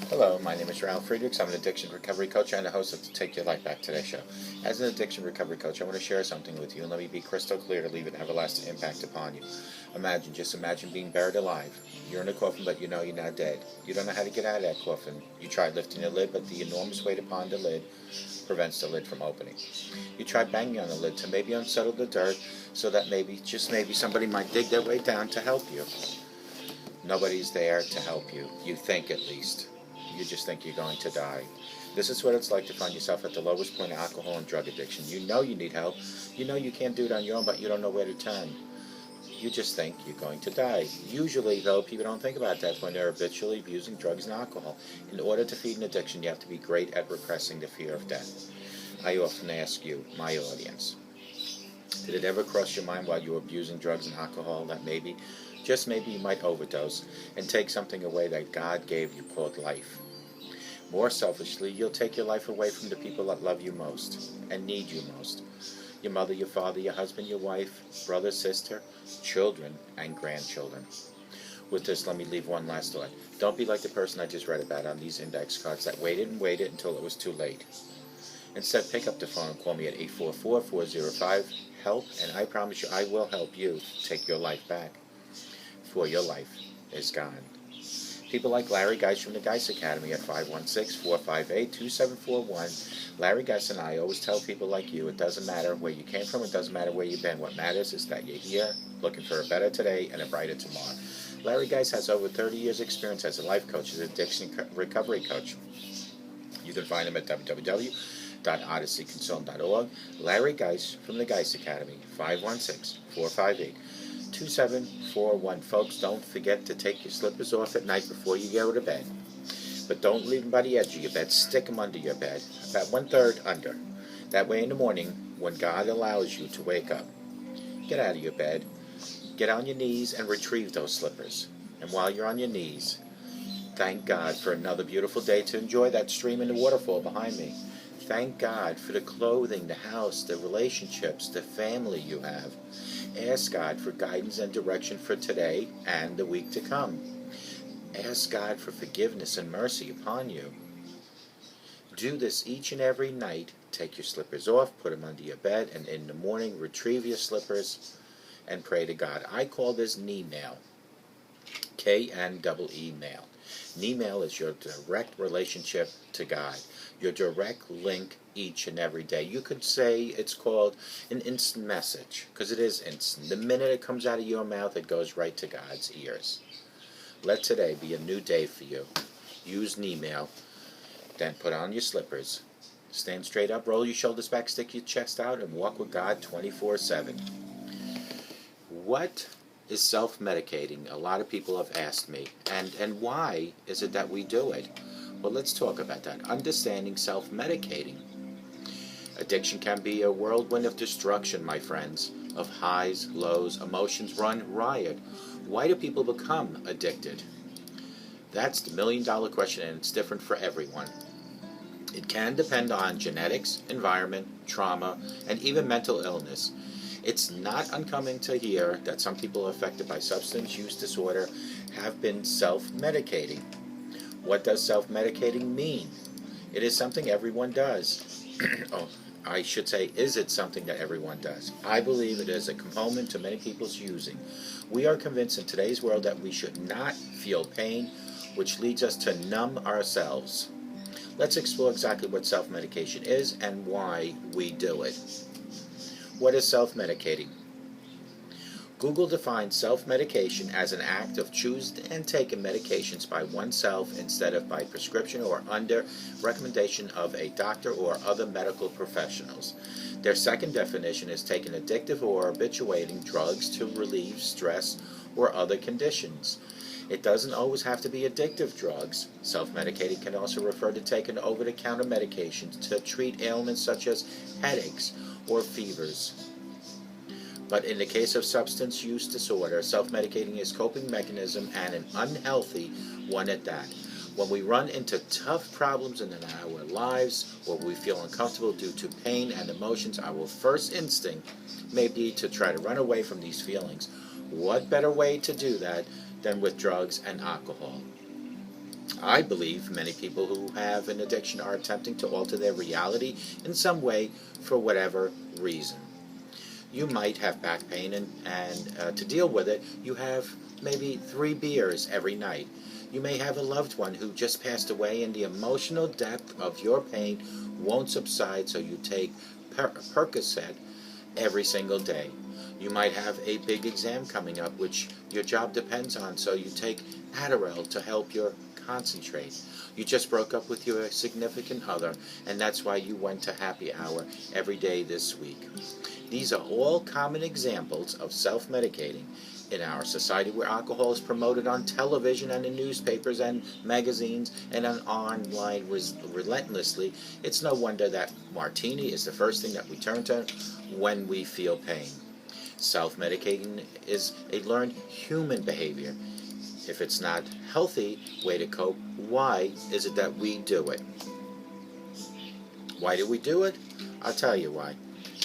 Hello, my name is Ralf Friedrichs. I'm an addiction recovery coach and the host of the Take Your Life Back Today show. As an addiction recovery coach, I want to share something with you, and let me be crystal clear to leave an everlasting impact upon you. Just imagine being buried alive. You're in a coffin, but you know you're not dead. You don't know how to get out of that coffin. You tried lifting the lid, but the enormous weight upon the lid prevents the lid from opening. You try banging on the lid to maybe unsettle the dirt so that maybe, just maybe, somebody might dig their way down to help you. Nobody's there to help you. You think, at least. You just think you're going to die. This is what it's like to find yourself at the lowest point of alcohol and drug addiction. You know you need help. You know you can't do it on your own, but you don't know where to turn. You just think you're going to die. Usually, though, people don't think about that when they're habitually abusing drugs and alcohol. In order to feed an addiction, you have to be great at repressing the fear of death. I often ask you, my audience, did it ever cross your mind while you were abusing drugs and alcohol that maybe, just maybe, you might overdose and take something away that God gave you called life? More selfishly, you'll take your life away from the people that love you most and need you most. Your mother, your father, your husband, your wife, brother, sister, children, and grandchildren. With this, let me leave one last thought. Don't be like the person I just read about on these index cards that waited and waited until it was too late. Instead, pick up the phone and call me at 844-405-HELP, and I promise you I will help you take your life back, for your life is gone. People like Larry Geis from the Geis Academy at 516-458-2741. Larry Geis and I always tell people like you, it doesn't matter where you came from, it doesn't matter where you've been. What matters is that you're here, looking for a better today and a brighter tomorrow. Larry Geis has over 30 years experience as a life coach, as an addiction recovery coach. You can find him at www.odysseyconsult.org. Larry Geis from the Geis Academy, 516-458-2741. Folks, don't forget to take your slippers off at night before you go to bed. But don't leave them by the edge of your bed. Stick them under your bed, about 1/3 under. That way in the morning, when God allows you to wake up, get out of your bed, get on your knees and retrieve those slippers. And while you're on your knees, thank God for another beautiful day to enjoy that stream and the waterfall behind me. Thank God for the clothing, the house, the relationships, the family you have. Ask God for guidance and direction for today and the week to come. Ask God for forgiveness and mercy upon you. Do this each and every night. Take your slippers off, put them under your bed, and in the morning retrieve your slippers and pray to God. I call this knee nail. K-N-E-E nail. Knee nail is your direct relationship to God, your direct link each and every day. You could say it's called an instant message, because it is instant. The minute it comes out of your mouth, it goes right to God's ears. Let today be a new day for you. Use knee nail, then put on your slippers. Stand straight up, roll your shoulders back, stick your chest out, and walk with God 24/7. What is self-medicating? A lot of people have asked me, and why is it that we do it? Well, let's talk about that. Understanding self-medicating. Addiction can be a whirlwind of destruction, my friends, of highs, lows, emotions run riot. Why do people become addicted? That's the million-dollar question, and it's different for everyone. It can depend on genetics, environment, trauma, and even mental illness. It's not uncommon to hear that some people affected by substance use disorder have been self-medicating. What does self-medicating mean? It is something everyone does. I should say, is it something that everyone does? I believe it is a component to many people's using. We are convinced in today's world that we should not feel pain, which leads us to numb ourselves. Let's explore exactly what self-medication is and why we do it. What is self-medicating? Google defines self-medication as an act of choosing and taking medications by oneself instead of by prescription or under recommendation of a doctor or other medical professionals. Their second definition is taking addictive or habituating drugs to relieve stress or other conditions. It doesn't always have to be addictive drugs. Self-medicating can also refer to taking over-the-counter medications to treat ailments such as headaches or fevers. But in the case of substance use disorder, self-medicating is a coping mechanism and an unhealthy one at that. When we run into tough problems in our lives or we feel uncomfortable due to pain and emotions, our first instinct may be to try to run away from these feelings. What better way to do that than with drugs and alcohol? I believe many people who have an addiction are attempting to alter their reality in some way for whatever reason. You might have back pain, and to deal with it, you have maybe 3 beers every night. You may have a loved one who just passed away, and the emotional depth of your pain won't subside, so you take Percocet every single day. You might have a big exam coming up, which your job depends on, so you take Adderall to help you concentrate. You just broke up with your significant other, and that's why you went to happy hour every day this week. These are all common examples of self-medicating in our society, where alcohol is promoted on television and in newspapers and magazines and on online relentlessly. It's no wonder that martini is the first thing that we turn to when we feel pain. Self-medicating is a learned human behavior. If it's not a healthy way to cope, why is it that we do it? Why do we do it? I'll tell you why.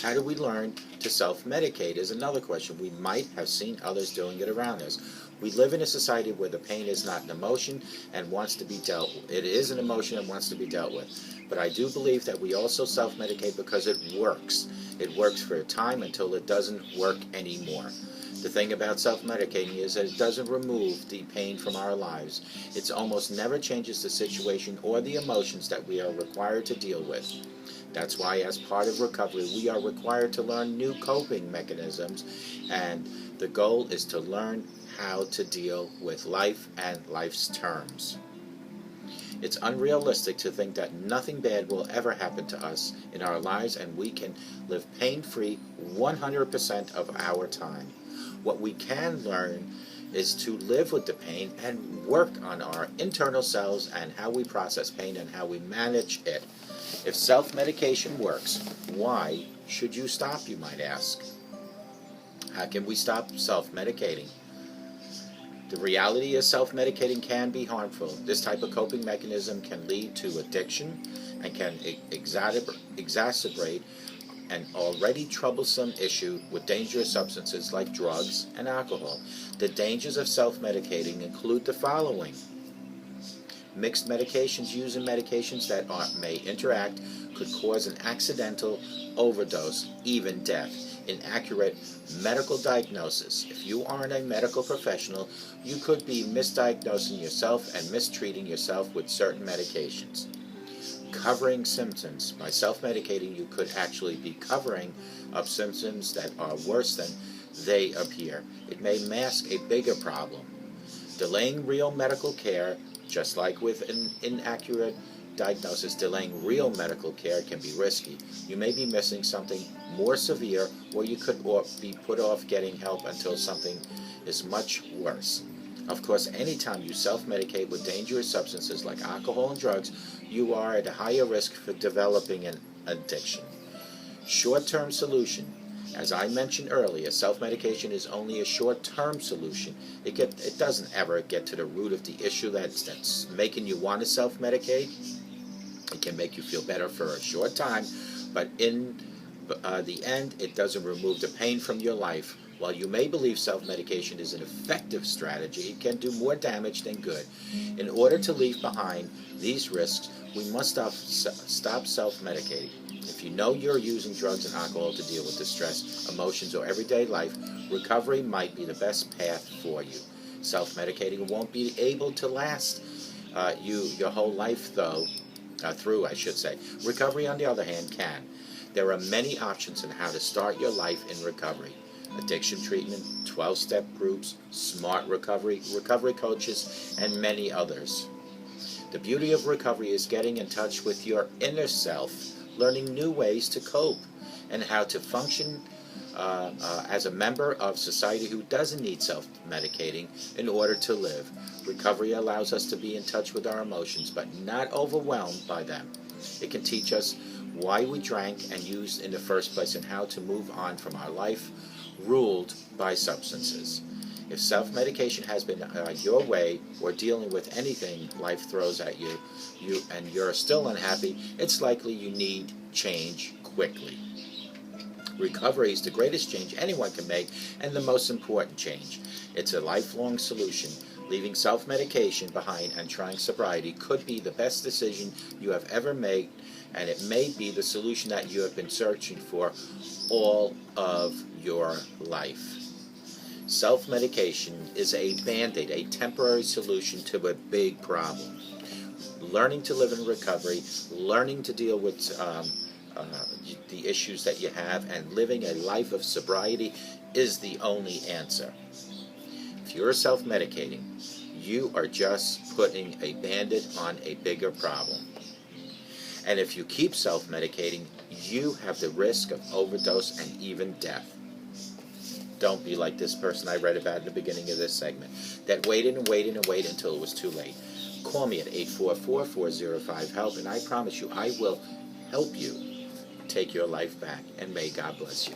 How do we learn to self-medicate is another question. We might have seen others doing it around us. We live in a society where the pain is not an emotion and wants to be dealt with. It is an emotion and wants to be dealt with. But I do believe that we also self-medicate because it works. It works for a time until it doesn't work anymore. The thing about self-medicating is that it doesn't remove the pain from our lives. It almost never changes the situation or the emotions that we are required to deal with. That's why, as part of recovery, we are required to learn new coping mechanisms, and the goal is to learn how to deal with life and life's terms. It's unrealistic to think that nothing bad will ever happen to us in our lives and we can live pain-free 100% of our time. What we can learn is to live with the pain and work on our internal selves and how we process pain and how we manage it. If self-medication works, why should you stop, you might ask? How can we stop self-medicating? The reality is self-medicating can be harmful. This type of coping mechanism can lead to addiction and can exacerbate an already troublesome issue with dangerous substances like drugs and alcohol. The dangers of self-medicating include the following. Mixed medications used in medications that may interact could cause an accidental overdose, even death. Inaccurate medical diagnosis. If you aren't a medical professional, you could be misdiagnosing yourself and mistreating yourself with certain medications. Covering symptoms. By self-medicating, you could actually be covering up symptoms that are worse than they appear. It may mask a bigger problem. Delaying real medical care. Just like with an inaccurate diagnosis, delaying real medical care can be risky. You may be missing something more severe, or you could be put off getting help until something is much worse. Of course, anytime you self-medicate with dangerous substances like alcohol and drugs, you are at a higher risk for developing an addiction. Short-term solution. As I mentioned earlier, self-medication is only a short-term solution. It doesn't ever get to the root of the issue that's making you want to self-medicate. It can make you feel better for a short time, but in the end, it doesn't remove the pain from your life. While you may believe self-medication is an effective strategy, it can do more damage than good. In order to leave behind these risks, we must stop self-medicating. If you know you're using drugs and alcohol to deal with the stress, emotions, or everyday life, recovery might be the best path for you. Self-medicating won't be able to last your whole life, through. Recovery, on the other hand, can. There are many options on how to start your life in recovery. Addiction treatment, 12-step groups, smart recovery, recovery coaches, and many others. The beauty of recovery is getting in touch with your inner self, learning new ways to cope, and how to function as a member of society who doesn't need self-medicating in order to live. Recovery allows us to be in touch with our emotions, but not overwhelmed by them. It can teach us why we drank and used in the first place and how to move on from our life ruled by substances. If self-medication has been your way, or dealing with anything life throws at you, and you're still unhappy, it's likely you need change quickly. Recovery is the greatest change anyone can make and the most important change. It's a lifelong solution. Leaving self-medication behind and trying sobriety could be the best decision you have ever made, and it may be the solution that you have been searching for all of your life. Self-medication is a band-aid, a temporary solution to a big problem. Learning to live in recovery, learning to deal with the issues that you have, and living a life of sobriety is the only answer. If you're self-medicating, you are just putting a band-aid on a bigger problem. And if you keep self-medicating, you have the risk of overdose and even death. Don't be like this person I read about in the beginning of this segment that waited and waited and waited until it was too late. Call me at 844-405-HELP, and I promise you I will help you take your life back, and may God bless you.